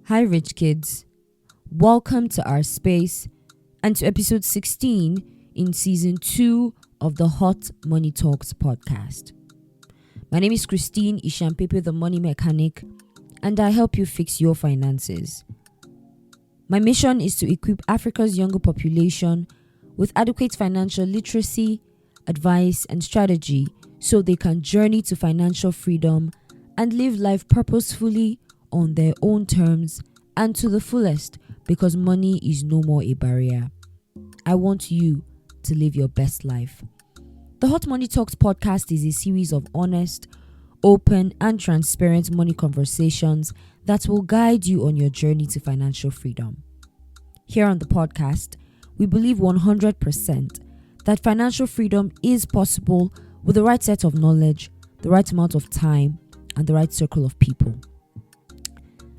Hi, rich kids. Welcome to our space and to episode 16 in season 2 of the Hot Money Talks podcast. My name is Christine Ishampepe, the money mechanic, and I help you fix your finances. My mission is to equip Africa's younger population with adequate financial literacy, advice, and strategy so they can journey to financial freedom and live life purposefully on their own terms and to the fullest, because money is no more a barrier. I want you to live your best life. The Hot Money Talks podcast is a series of honest, open, and transparent money conversations that will guide you on your journey to financial freedom. Here on the podcast, we believe 100% that financial freedom is possible with the right set of knowledge, the right amount of time, and the right circle of people.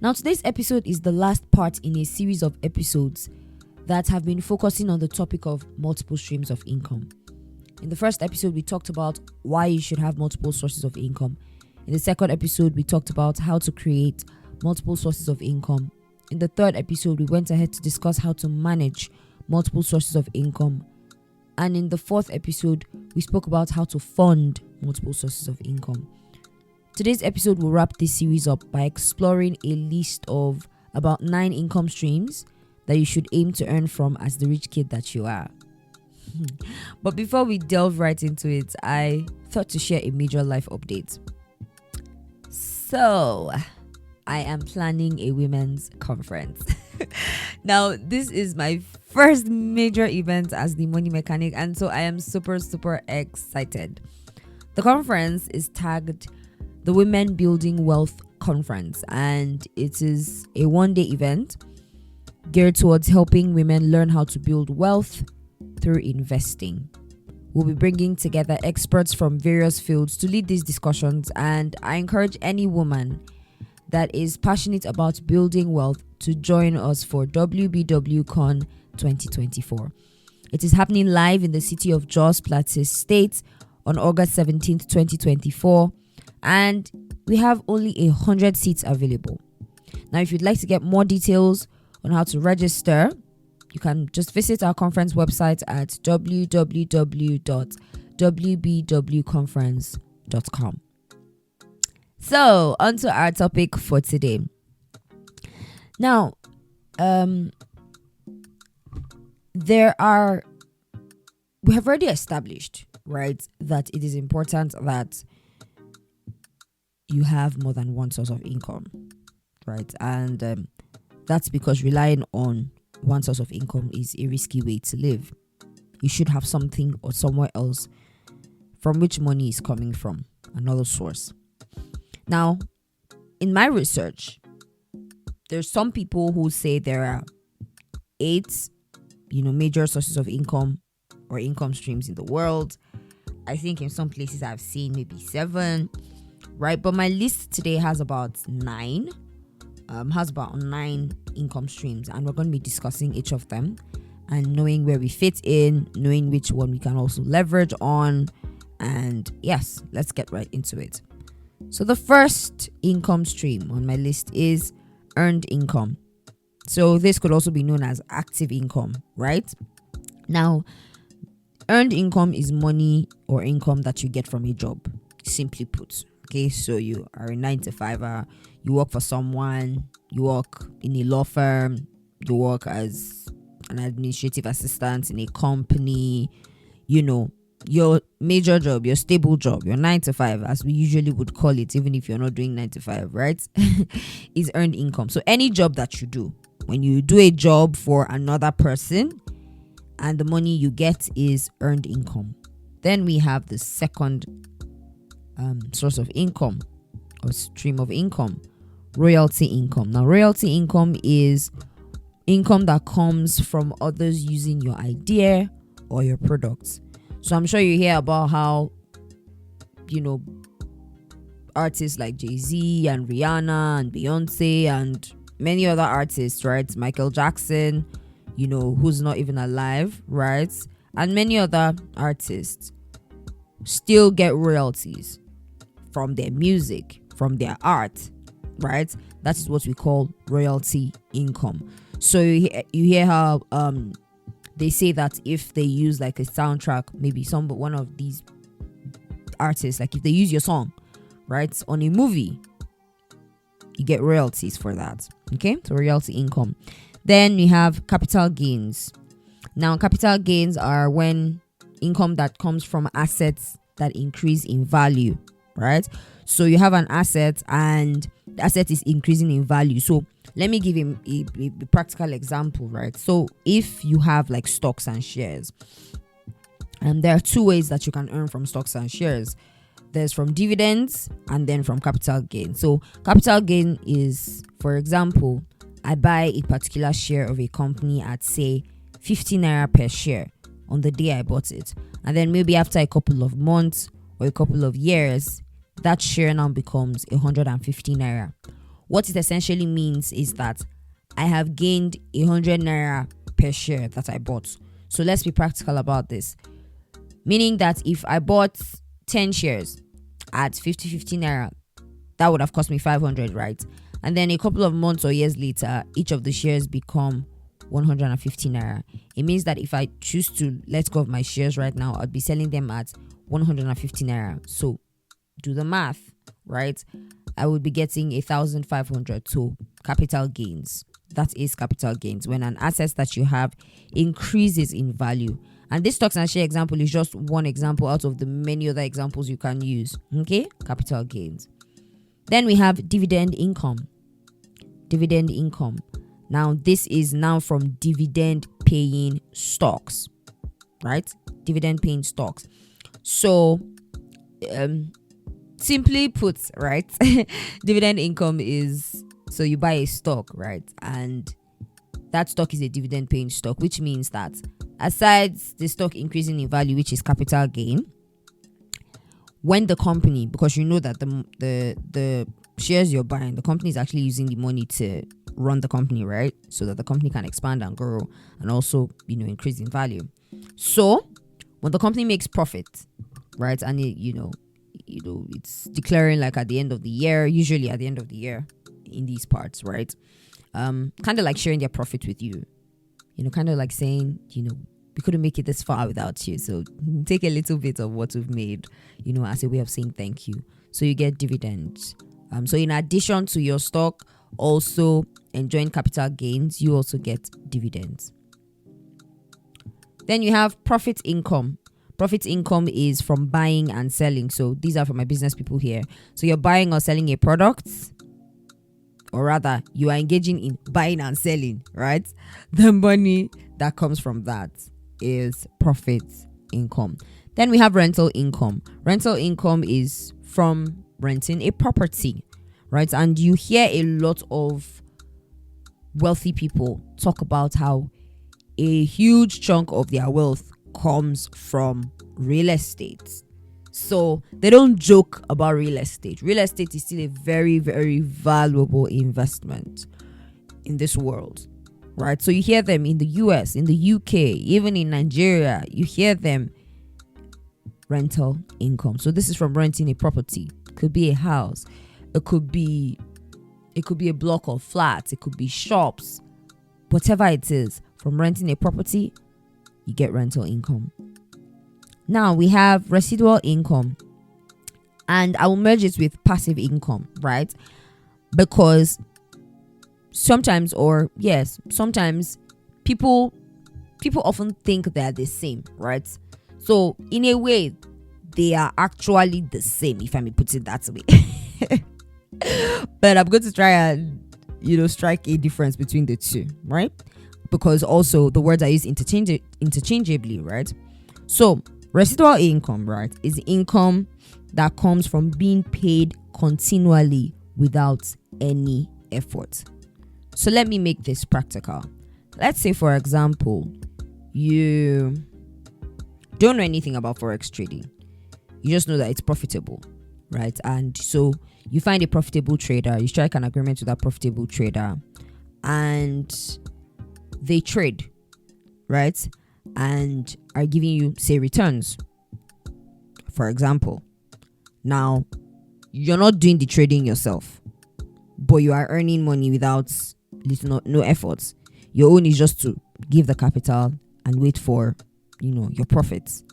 Now, today's episode is the last part in a series of episodes that have been focusing on the topic of multiple streams of income. In the first episode, we talked about why you should have multiple sources of income. In the second episode, we talked about how to create multiple sources of income. In the third episode, we went ahead to discuss how to manage multiple sources of income. And in the fourth episode, we spoke about how to fund multiple sources of income. Today's episode will wrap this series up by exploring a list of about 9 income streams that you should aim to earn from as the rich kid that you are. But before we delve right into it, I thought to share a major life update. So, I am planning a women's conference. Now, this is my first major event as the money mechanic, and so I am super excited. The conference is tagged the Women Building Wealth Conference, and it is a one-day event geared towards helping women learn how to build wealth through investing. We'll be bringing together experts from various fields to lead these discussions, and I encourage any woman that is passionate about building wealth to join us for WBWCon 2024. It is happening live in the city of Jos Plateau State on August 17th, 2024. And we have only 100 seats available. Now, if you'd like to get more details on how to register, you can just visit our conference website at www.wbwconference.com. So, on to our topic for today. Now, we have already established, right, that it is important that you have more than one source of income, right? And that's because relying on one source of income is a risky way to live. You should have something or somewhere else from which money is coming from, another source. Now, in my research, there's some people who say there are 8, major sources of income or income streams in the world. I think in some places I've seen maybe 7. Right, but my list today has about 9 income streams, and we're going to be discussing each of them and knowing where we fit in, knowing which one we can also leverage on. And yes, let's get right into it. So the first income stream on my list is earned income. So this could also be known as active income, right? Now, earned income is money or income that you get from a job, simply put. Okay, so you are a 9-to-5er, you work for someone, you work in a law firm, you work as an administrative assistant in a company, your major job, your stable job, your 9-to-5, as we usually would call it, even if you're not doing 9-to-5, right, is earned income. So any job that you do, when you do a job for another person and the money you get is earned income. Then we have the second source of income or stream of income, royalty income. Now, royalty income is income that comes from others using your idea or your products. So I'm sure you hear about how, artists like Jay-Z and Rihanna and Beyonce and many other artists, right? Michael Jackson, who's not even alive, right? And many other artists still get royalties from their music, from their art, right? That is what we call royalty income. So you hear how they say that if they use like a soundtrack, maybe one of these artists, like if they use your song, right, on a movie, you get royalties for that. Okay, so royalty income. Then we have capital gains. Now, capital gains are when income that comes from assets that increase in value, right? So you have an asset and the asset is increasing in value. So let me give him a practical example, right? So if you have like stocks and shares, and there are two ways that you can earn from stocks and shares. There's from dividends and then from capital gain. So capital gain is, for example, I buy a particular share of a company at say 50 naira per share on the day I bought it. And then maybe after a couple of months or a couple of years, that share now becomes 150 naira. What it essentially means is that I have gained 100 naira per share that I bought. So let's be practical about this. Meaning that if I bought 10 shares at 50 naira, that would have cost me 500, right? And then a couple of months or years later, each of the shares become 150 naira. It means that if I choose to let go of my shares right now, I'd be selling them at 150 naira. So do the math, right? I would be getting 1,500. So capital gains. That is capital gains, when an asset that you have increases in value. And this stocks and share example is just one example out of the many other examples you can use. Okay, capital gains. Then we have dividend income. Dividend income. Now, this is now from dividend paying stocks, right? Dividend paying stocks. So, simply put, right? Dividend income is, so you buy a stock, right? And that stock is a dividend paying stock, which means that aside the stock increasing in value, which is capital gain, when the company, because you know that the shares you're buying, the company is actually using the money to run the company, right? So that the company can expand and grow and also, increase in value. So when the company makes profit, right, and it's declaring like at the end of the year, usually at the end of the year in these parts, right? Kind of like sharing their profit with you, kind of like saying, we couldn't make it this far without you, so take a little bit of what we've made, as a way of saying thank you. So you get dividends. So in addition to your stock also enjoying capital gains, you also get dividends. Then you have profit income. Profit income is from buying and selling. So these are for my business people here. So you're buying or selling a product, or rather you are engaging in buying and selling, right? The money that comes from that is profit income. Then we have rental income. Rental income is from renting a property, right? And you hear a lot of wealthy people talk about how a huge chunk of their wealth comes from real estate. So they don't joke about real estate. Real estate is still a very, very valuable investment in this world, right? So you hear them in the US, in the UK, even in Nigeria, you hear them rental income. So this is from renting a property. It could be a house. It could be a block of flats. It could be shops. Whatever it is, from renting a property, you get rental income. Now we have residual income, and I will merge it with passive income, right? Because sometimes people often think they're the same, right? So in a way, they are actually the same, if I may put it that way. But I'm going to try and strike a difference between the two, right? Because also the words are used interchangeably, right? So residual income, right, is income that comes from being paid continually without any effort. So let me make this practical. Let's say, for example, you don't know anything about forex trading. You just know that it's profitable, right? And so you find a profitable trader, you strike an agreement with that profitable trader, and they trade, right? And are giving you, say, returns, for example. Now, you're not doing the trading yourself. but you are earning money without no efforts. Your own is just to give the capital and wait for, your profits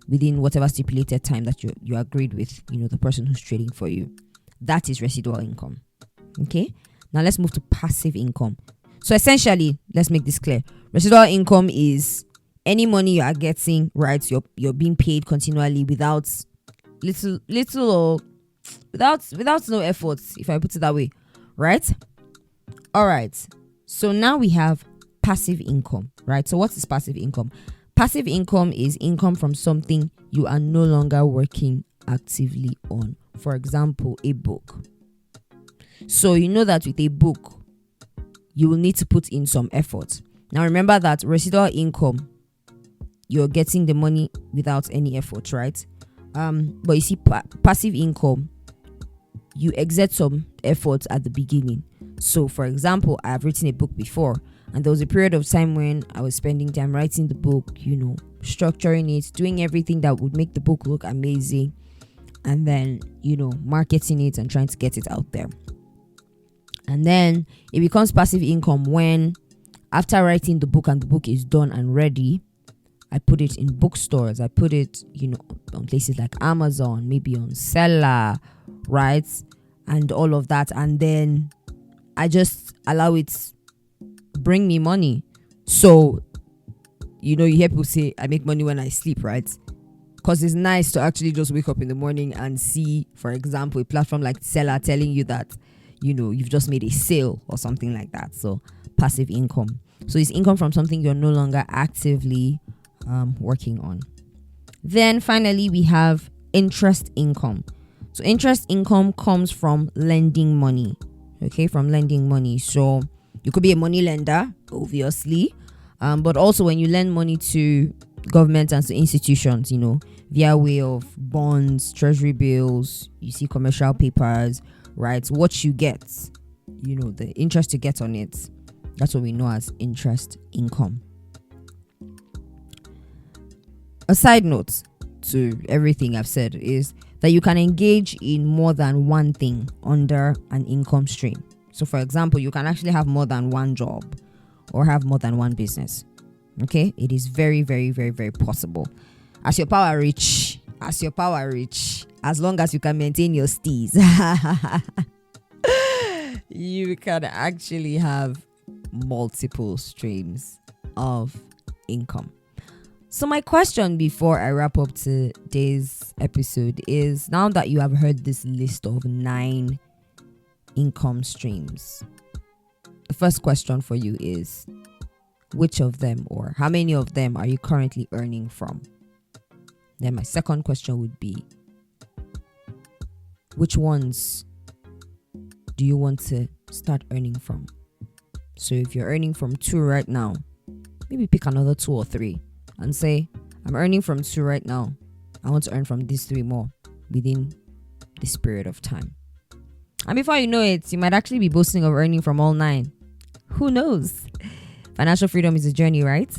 within whatever stipulated time that you agreed with, the person who's trading for you. That is residual income. Okay? Now let's move to passive income. So essentially, let's make this clear. Residual income is any money you are getting, right? You're being paid continually without little or without no efforts, if I put it that way, right? All right. So now we have passive income, right? So what is passive income? Passive income is income from something you are no longer working actively on. For example, a book. So you know that with a book, you will need to put in some effort. Now remember that residual income, you're getting the money without any effort, right? But you see, passive income, you exert some effort at the beginning. So for example, I have written a book before, and there was a period of time when I was spending time writing the book, structuring it, doing everything that would make the book look amazing, and then, marketing it and trying to get it out there. And then it becomes passive income when, after writing the book and the book is done and ready, I put it in bookstores. I put it, on places like Amazon, maybe on Seller, right? And all of that. And then I just allow it bring me money. So, you hear people say, I make money when I sleep, right? Because it's nice to actually just wake up in the morning and see, for example, a platform like Seller telling you that, you've just made a sale or something like that. So passive income. So it's income from something you're no longer actively working on. Then finally, we have interest income. So interest income comes from lending money. Okay, from lending money. So you could be a money lender, obviously. But also when you lend money to government and to institutions, via way of bonds, treasury bills, you see commercial papers, right? What you get, the interest you get on it, that's what we know as interest income. A side note to everything I've said is that you can engage in more than one thing under an income stream. So for example, you can actually have more than one job or have more than one business. Okay? It is very, very, very, very possible. As your power reach, as long as you can maintain your steez, you can actually have multiple streams of income. So my question before I wrap up today's episode is, now that you have heard this list of 9 income streams, the first question for you is, which of them or how many of them are you currently earning from? Then my second question would be, which ones do you want to start earning from? So if you're earning from 2 right now, maybe pick another 2 or 3 and say, I'm earning from 2 right now. I want to earn from these 3 more within this period of time. And before you know it, you might actually be boasting of earning from all 9. Who knows? Financial freedom is a journey, right?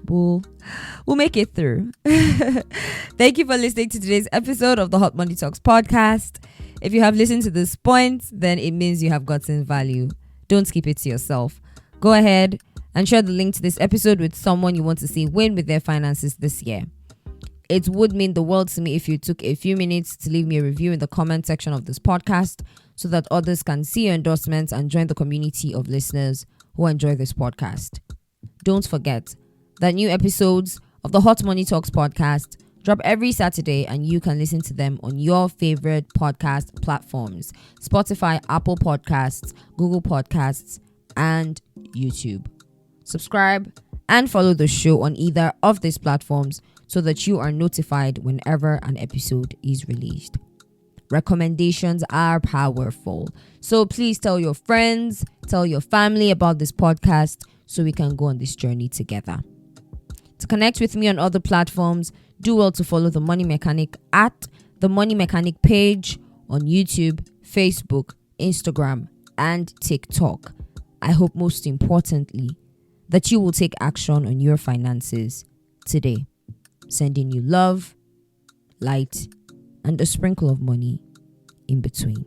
We'll make it through. Thank you for listening to today's episode of the Hot Money Talks podcast. If you have listened to this point, then it means you have gotten value. Don't keep it to yourself. Go ahead and share the link to this episode with someone you want to see win with their finances this year. It would mean the world to me if you took a few minutes to leave me a review in the comment section of this podcast so that others can see your endorsements and join the community of listeners who enjoy this podcast. Don't forget that new episodes of the Hot Money Talks podcast drop every Saturday, and you can listen to them on your favorite podcast platforms: Spotify, Apple Podcasts, Google Podcasts, and YouTube. Subscribe and follow the show on either of these platforms so that you are notified whenever an episode is released. Recommendations are powerful, so please tell your friends, tell your family about this podcast so we can go on this journey together. To connect with me on other platforms, do well to follow The Money Mechanic at The Money Mechanic page on YouTube, Facebook, Instagram, and TikTok. I hope most importantly that you will take action on your finances today. Sending you love, light, and a sprinkle of money in between.